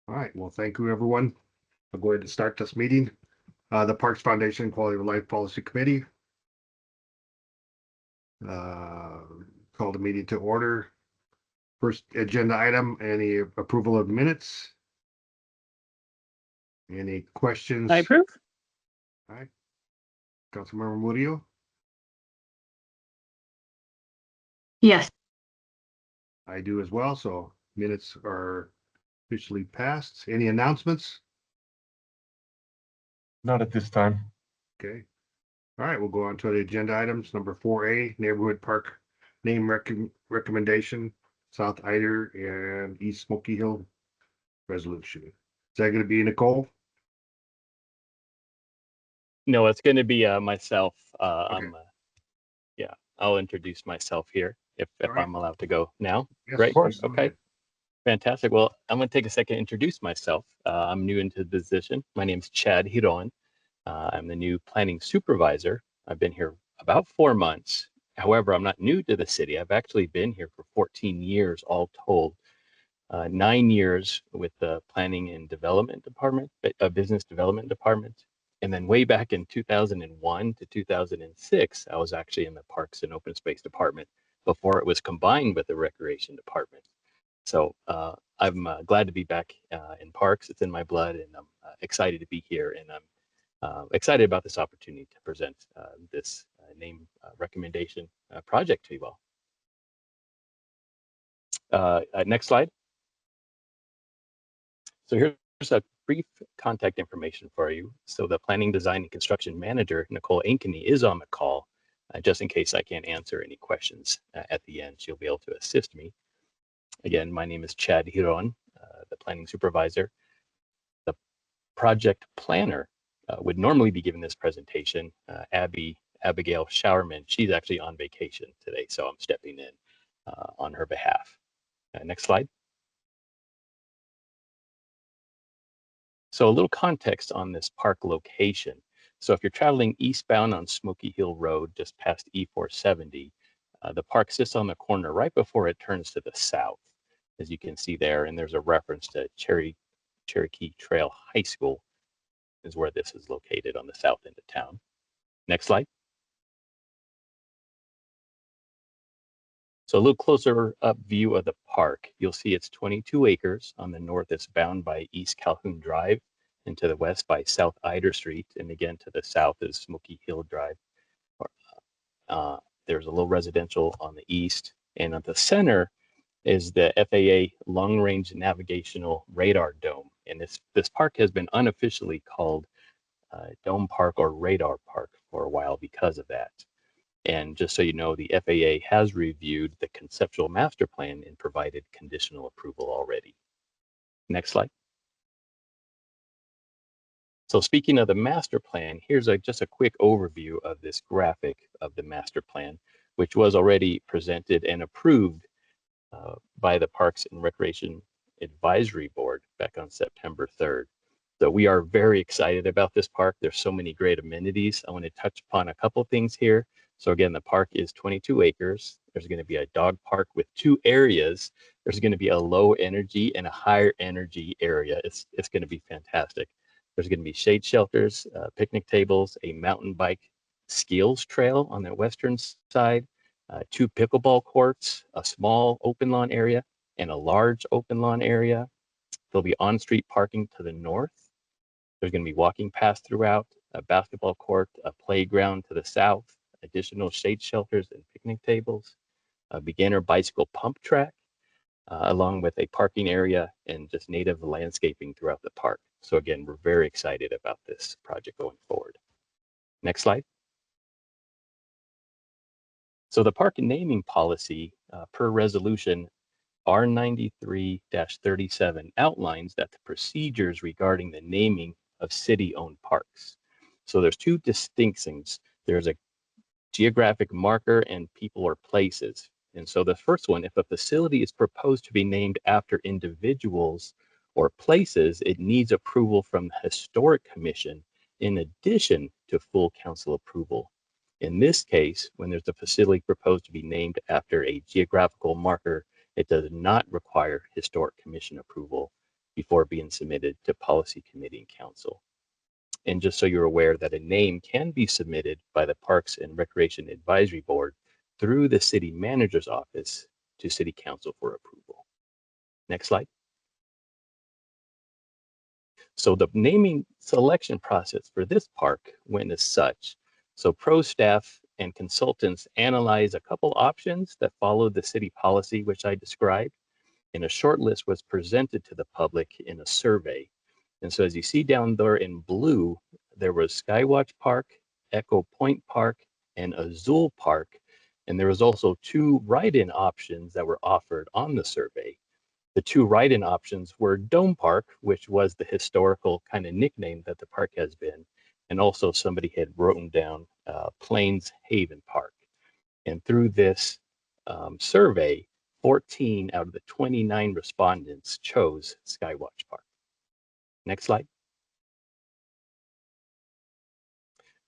All right, well, thank you, everyone. I'll go ahead and start this meeting. The Parks Foundation Quality of Life Policy Committee. Uh, Call the meeting to order. First agenda item, any approval of minutes? Any questions? I approve. All right. Councilmember Murillo? Yes. I do as well, so minutes are officially passed. Any announcements? Not at this time. Okay. All right, we'll go on to the agenda items. Number 4A, Neighborhood Park Name Recommendation, South Eider and East Smoky Hill Resolution. Is that going to be Nicole? No, it's going to be myself. Okay. I'll introduce myself here if right. I'm allowed to go now. Yes, Great. of course. Okay. Fantastic. Well, I'm going to take a second to introduce myself. I'm new into the position. My name is Chad Hiron. I'm the new planning supervisor. I've been here about 4 months. However, I'm not new to the city. I've actually been here for 14 years, all told. 9 years with the planning and development department, business development department. And then way back in 2001 to 2006, I was actually in the parks and open space department before it was combined with the recreation department. So I'm glad to be back in parks. It's in my blood, and I'm excited to be here. And I'm excited about this opportunity to present this name recommendation project to you all. Next slide. So here's a brief contact information for you. So the planning, design, and construction manager, Nicole Ankeny, is on the call. Just in case I can't answer any questions at the end, she'll be able to assist me. Again, my name is Chad Hiron, the planning supervisor. The project planner would normally be giving this presentation, Abigail Showerman. She's actually on vacation today, so I'm stepping in on her behalf. Next slide. So a little context on this park location. So if you're traveling eastbound on Smoky Hill Road, just past E470, the park sits on the corner right before it turns to the south, as you can see there. And there's a reference to Cherokee Trail High School is where this is located on the south end of town. Next slide. So a little closer up view of the park. You'll see it's 22 acres. On the north, it's bound by East Calhoun Drive, and to the west by South Eider Street. And again, to the south is Smoky Hill Drive. There's a little residential on the east. And at the center is the FAA Long Range Navigational Radar Dome. And this park has been unofficially called Dome Park or Radar Park for a while because of that. And just so you know, the FAA has reviewed the conceptual master plan and provided conditional approval already. Next slide. So speaking of the master plan, here's just a quick overview of this graphic of the master plan, which was already presented and approved by the Parks and Recreation Advisory Board back on September 3rd. So we are very excited about this park. There's so many great amenities. I want to touch upon a couple things here. So again, the park is 22 acres. There's going to be a dog park with 2 areas. There's going to be a low energy and a higher energy area. It's going to be fantastic. There's going to be shade shelters, picnic tables, a mountain bike skills trail on the western side, 2 pickleball courts, a small open lawn area, and a large open lawn area. There'll be on-street parking to the north. There's going to be walking paths throughout, a basketball court, a playground to the south, additional shade shelters and picnic tables, a beginner bicycle pump track, along with a parking area and just native landscaping throughout the park. So again, we're very excited about this project going forward. Next slide. So the park naming policy per resolution R93-37 outlines that the procedures regarding the naming of city-owned parks. So there's 2 distinctions. There's a geographic marker and people or places. And so the first one, if a facility is proposed to be named after individuals or places, it needs approval from the Historic Commission in addition to full council approval. In this case, when there's a facility proposed to be named after a geographical marker, it does not require Historic Commission approval. before being submitted to policy committee and council. And just so you're aware that a name can be submitted by the Parks and Recreation Advisory Board through the city manager's office to city council for approval. Next slide. So the naming selection process for this park went as such. So pro staff and consultants analyzed a couple options that followed the city policy, which I described, and a short list was presented to the public in a survey. And so as you see down there in blue, there was Skywatch Park, Echo Point Park, and Azul Park. And there was also 2 write-in options that were offered on the survey. The 2 write-in options were Dome Park, which was the historical kind of nickname that the park has been, and also somebody had written down Plains Haven Park. And through this survey, 14 out of the 29 respondents chose Skywatch Park. Next slide.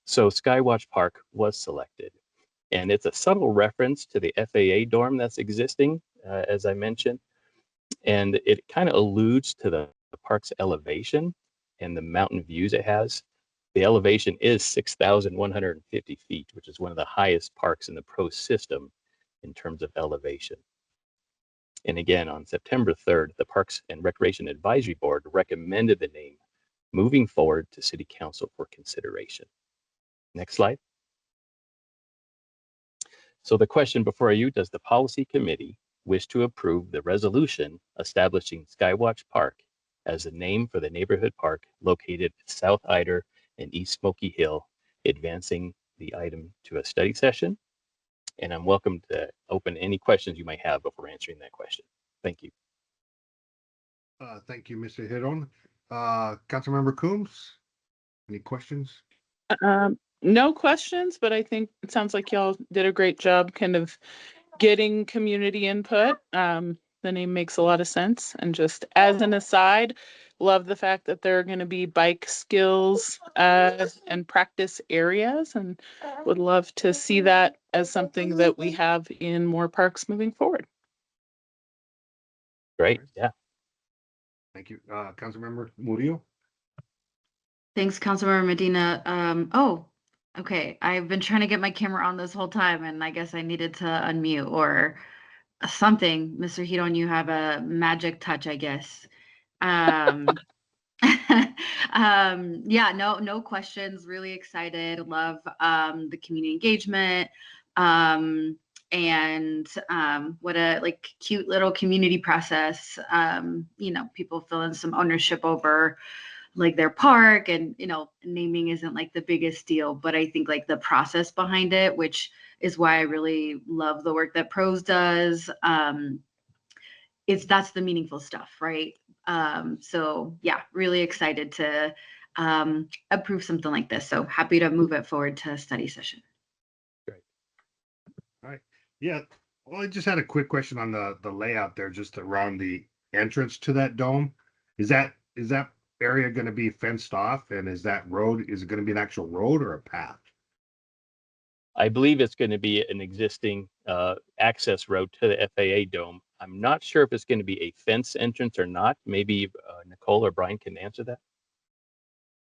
So Skywatch Park was selected, and it's a subtle reference to the FAA dorm that's existing, as I mentioned, and it kind of alludes to the park's elevation and the mountain views it has. The elevation is 6,150 feet, which is one of the highest parks in the PRO system in terms of elevation. And again, on September 3rd, the Parks and Recreation Advisory Board recommended the name moving forward to City Council for consideration. Next slide. So the question before you, does the Policy Committee wish to approve the resolution establishing Skywatch Park as the name for the neighborhood park located at South Eider and East Smoky Hill, advancing the item to a study session? And I'm welcome to open any questions you might have before answering that question. Thank you. Thank you, Mr. Hiron. Councilmember Coombs, any questions? No questions, but I think it sounds like y'all did a great job kind of getting community input. The name makes a lot of sense. And just as an aside, love the fact that there are going to be bike skills and practice areas, and would love to see that as something that we have in more parks moving forward. Great, yeah. Thank you. Councilmember Murillo? Thanks, Councilmember Medina. Okay. I've been trying to get my camera on this whole time, and I guess I needed to unmute or something. Mr. Hiron, you have a magic touch, I guess. Yeah, no questions. Really excited. Love the community engagement. And what a cute little community process. People feeling some ownership over their park, and naming isn't the biggest deal, but I think the process behind it, which is why I really love the work that PROS does. That's the meaningful stuff, right? So yeah, really excited to approve something like this. So happy to move it forward to study session. Great. All right. Yeah. Well, I just had a quick question on the layout there, just around the entrance to that dome. Is that area going to be fenced off, and is it going to be an actual road or a path? I believe it's going to be an existing access road to the FAA dome. I'm not sure if it's going to be a fence entrance or not. Maybe Nicole or Brian can answer that.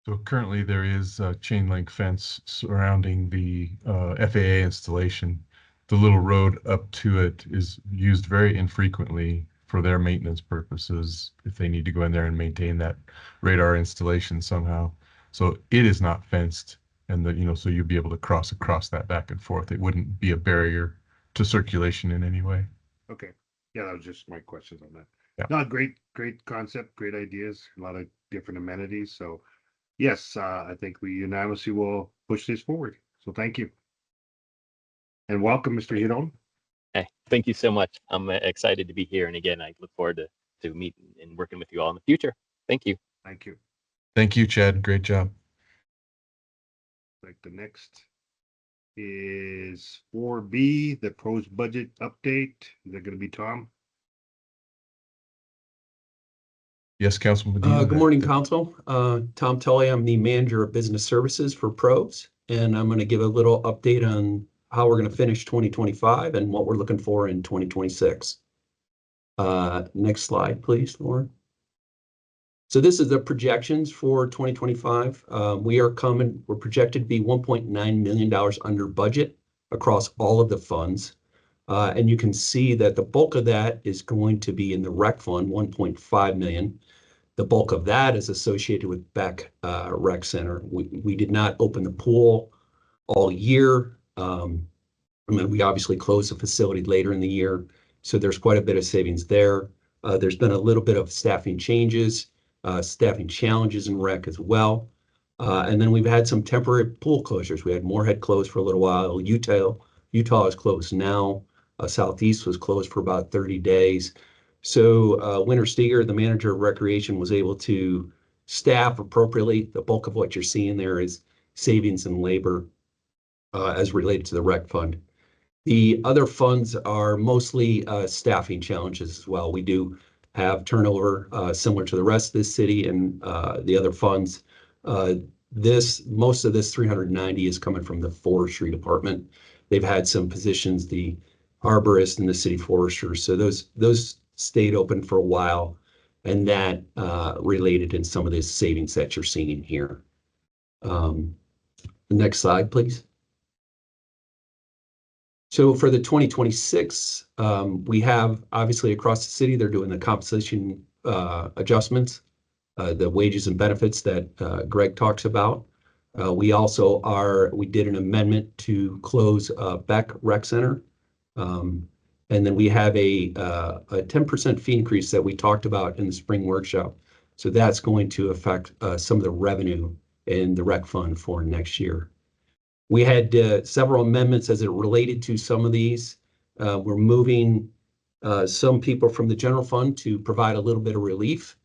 So currently there is a chain link fence surrounding the FAA installation. The little road up to it is used very infrequently for their maintenance purposes if they need to go in there and maintain that radar installation somehow. So it is not fenced, and so you'd be able to cross across that back and forth. It wouldn't be a barrier to circulation in any way. Okay. Yeah, that was just my questions on that. Yeah. No, great concept, great ideas, a lot of different amenities. So yes, I think we unanimously will push this forward. So thank you. And welcome, Mr. Hiron. Hey, thank you so much. I'm excited to be here. And again, I look forward to meeting and working with you all in the future. Thank you. Thank you. Thank you, Chad. Great job. Like the next is 4B, the PROS budget update. Is that going to be Tom? Yes, Councilman Medina. Good morning, Council. Tom Tully, I'm the Manager of Business Services for PROS, and I'm going to give a little update on how we're going to finish 2025 and what we're looking for in 2026. Next slide, please, Lauren. So this is the projections for 2025. We're projected to be $1.9 million under budget across all of the funds. And you can see that the bulk of that is going to be in the rec fund, 1.5 million. The bulk of that is associated with Beck Rec Center. We did not open the pool all year. And then we obviously closed the facility later in the year. So there's quite a bit of savings there. There's been a little bit of staffing changes, staffing challenges in rec as well. And then we've had some temporary pool closures. We had Moorhead closed for a little while. Utah is closed now. Southeast was closed for about 30 days. So Winter Steger, the manager of recreation, was able to staff appropriately. The bulk of what you're seeing there is savings in labor as related to the rec fund. The other funds are mostly staffing challenges as well. We do have turnover similar to the rest of the city and the other funds. Most of this 390 is coming from the forestry department. They've had some positions, the arborist and the city forester. So those stayed open for a while, and that related in some of the savings that you're seeing here. Next slide, please. So for the 2026, we have obviously across the city, they're doing the compensation adjustments, the wages and benefits that Greg talks about. We did an amendment to close Beck Rec Center. And then we have a 10% fee increase that we talked about in the spring workshop. So that's going to affect some of the revenue in the rec fund for next year. We had several amendments as it related to some of these. We're moving some people from the general fund to provide a little bit of relief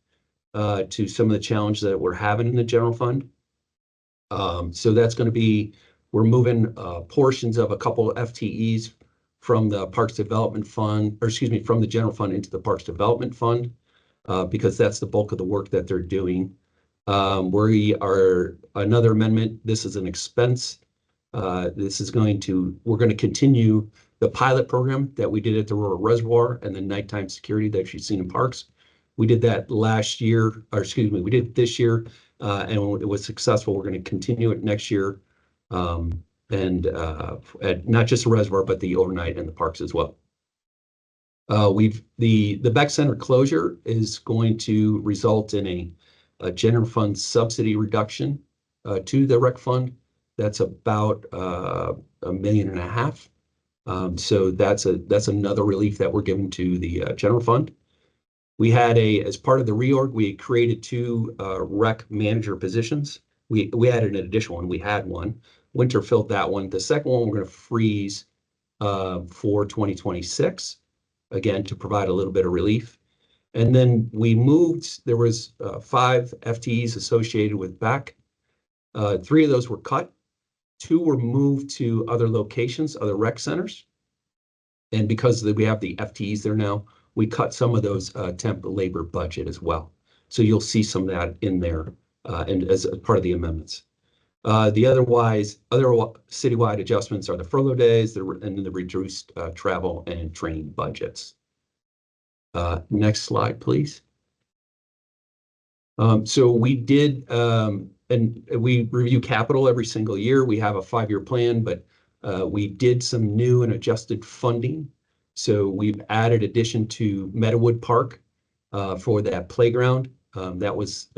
to some of the challenges that we're having in the general fund. So that's going to be, we're moving portions of a couple of FTEs from the Parks Development Fund, or excuse me, from the general fund into the Parks Development Fund, because that's the bulk of the work that they're doing. Another amendment, this is an expense. We're going to continue the pilot program that we did at the Rural Reservoir and the nighttime security that you've seen in parks. We did that last year, or excuse me, we did it this year, and it was successful. We're going to continue it next year, and at not just the reservoir, but the overnight and the parks as well. The Beck Center closure is going to result in a general fund subsidy reduction to the rec fund. That's about $1.5 million. So that's another relief that we're giving to the general fund. We had as part of the reorg, we created 2 rec manager positions. We added an additional one. We had one. Winter filled that one. The second one we're going to freeze for 2026, again, to provide a little bit of relief. And then we moved, there was 5 FTEs associated with Beck. 3 of those were cut. 2 were moved to other locations, other rec centers. And because we have the FTEs there now, we cut some of those temp labor budget as well. So you'll see some of that in there and as part of the amendments. The other citywide adjustments are the furlough days and then the reduced travel and training budgets. Next slide, please. So we did, and we review capital every single year. We have a 5-year plan, but we did some new and adjusted funding. So we've added addition to Meadowood Park for that playground. That was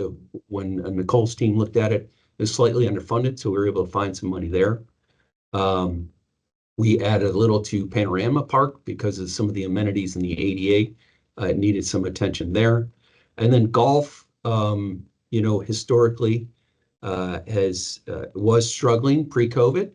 when Nicole's team looked at it, it was slightly underfunded, so we were able to find some money there. We added a little to Panorama Park because of some of the amenities in the ADA. It needed some attention there. And then golf, historically was struggling pre-COVID.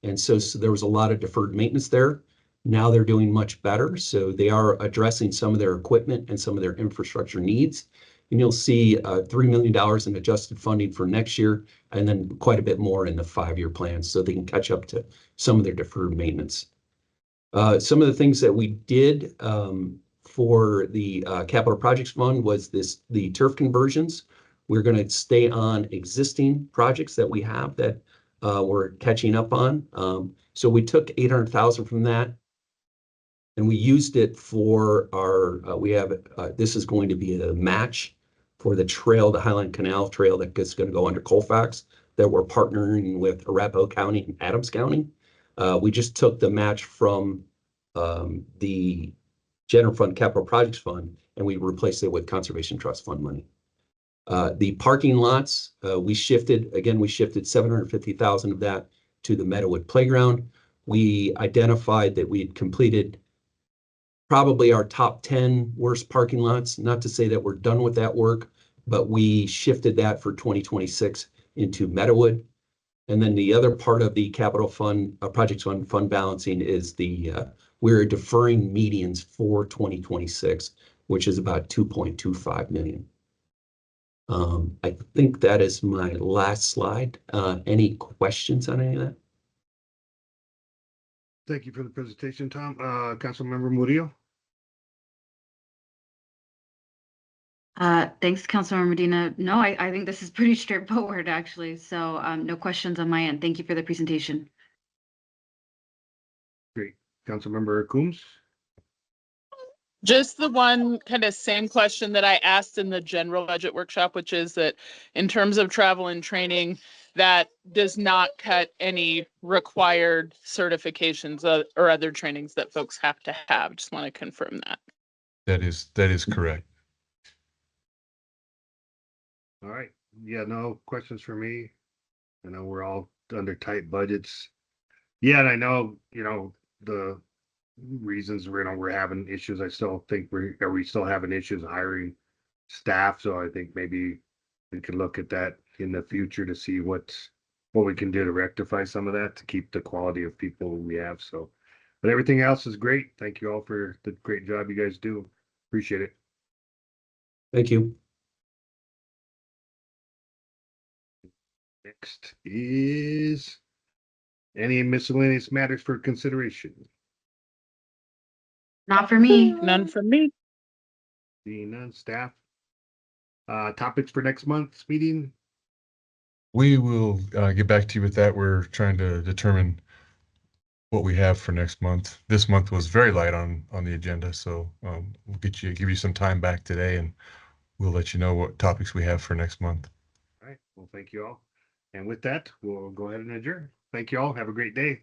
And so there was a lot of deferred maintenance there. Now they're doing much better. So they are addressing some of their equipment and some of their infrastructure needs. And you'll see $3 million in adjusted funding for next year, and then quite a bit more in the 5-year plan so they can catch up to some of their deferred maintenance. Some of the things that we did for the Capital Projects Fund was the turf conversions. We're going to stay on existing projects that we have that we're catching up on. So we took $800,000 from that, and we used it for our, this is going to be a match for the trail, the Highland Canal Trail that is going to go under Colfax, that we're partnering with Arapahoe County and Adams County. We just took the match from the General Fund Capital Projects Fund, and we replaced it with Conservation Trust Fund money. The parking lots, we shifted 750,000 of that to the Meadowood Playground. We identified that we had completed probably our top 10 worst parking lots. Not to say that we're done with that work, but we shifted that for 2026 into Meadowood. And then the other part of the capital fund, projects fund balancing is we're deferring medians for 2026, which is about 2.25 million. I think that is my last slide. Any questions on any of that? Thank you for the presentation, Tom. Councilmember Murillo. Thanks, Councilmember Medina. No, I think this is pretty straightforward, actually. So no questions on my end. Thank you for the presentation. Great. Councilmember Coombs. Just the one kind of same question that I asked in the general budget workshop, which is that in terms of travel and training, that does not cut any required certifications or other trainings that folks have to have. Just want to confirm that. That is correct. All right. Yeah, no questions for me. I know we're all under tight budgets. Yeah, and I know, the reasons we're having issues. I still think we still having issues hiring staff. So I think maybe we could look at that in the future to see what we can do to rectify some of that to keep the quality of people we have. So, but everything else is great. Thank you all for the great job you guys do. Appreciate it. Thank you. Next is any miscellaneous matters for consideration. Not for me. None from me. Seeing none, staff. Topics for next month's meeting. We will get back to you with that. We're trying to determine what we have for next month. This month was very light on the agenda, so we'll give you some time back today, and we'll let you know what topics we have for next month. All right. Well, thank you all. And with that, we'll go ahead and adjourn. Thank you all. Have a great day.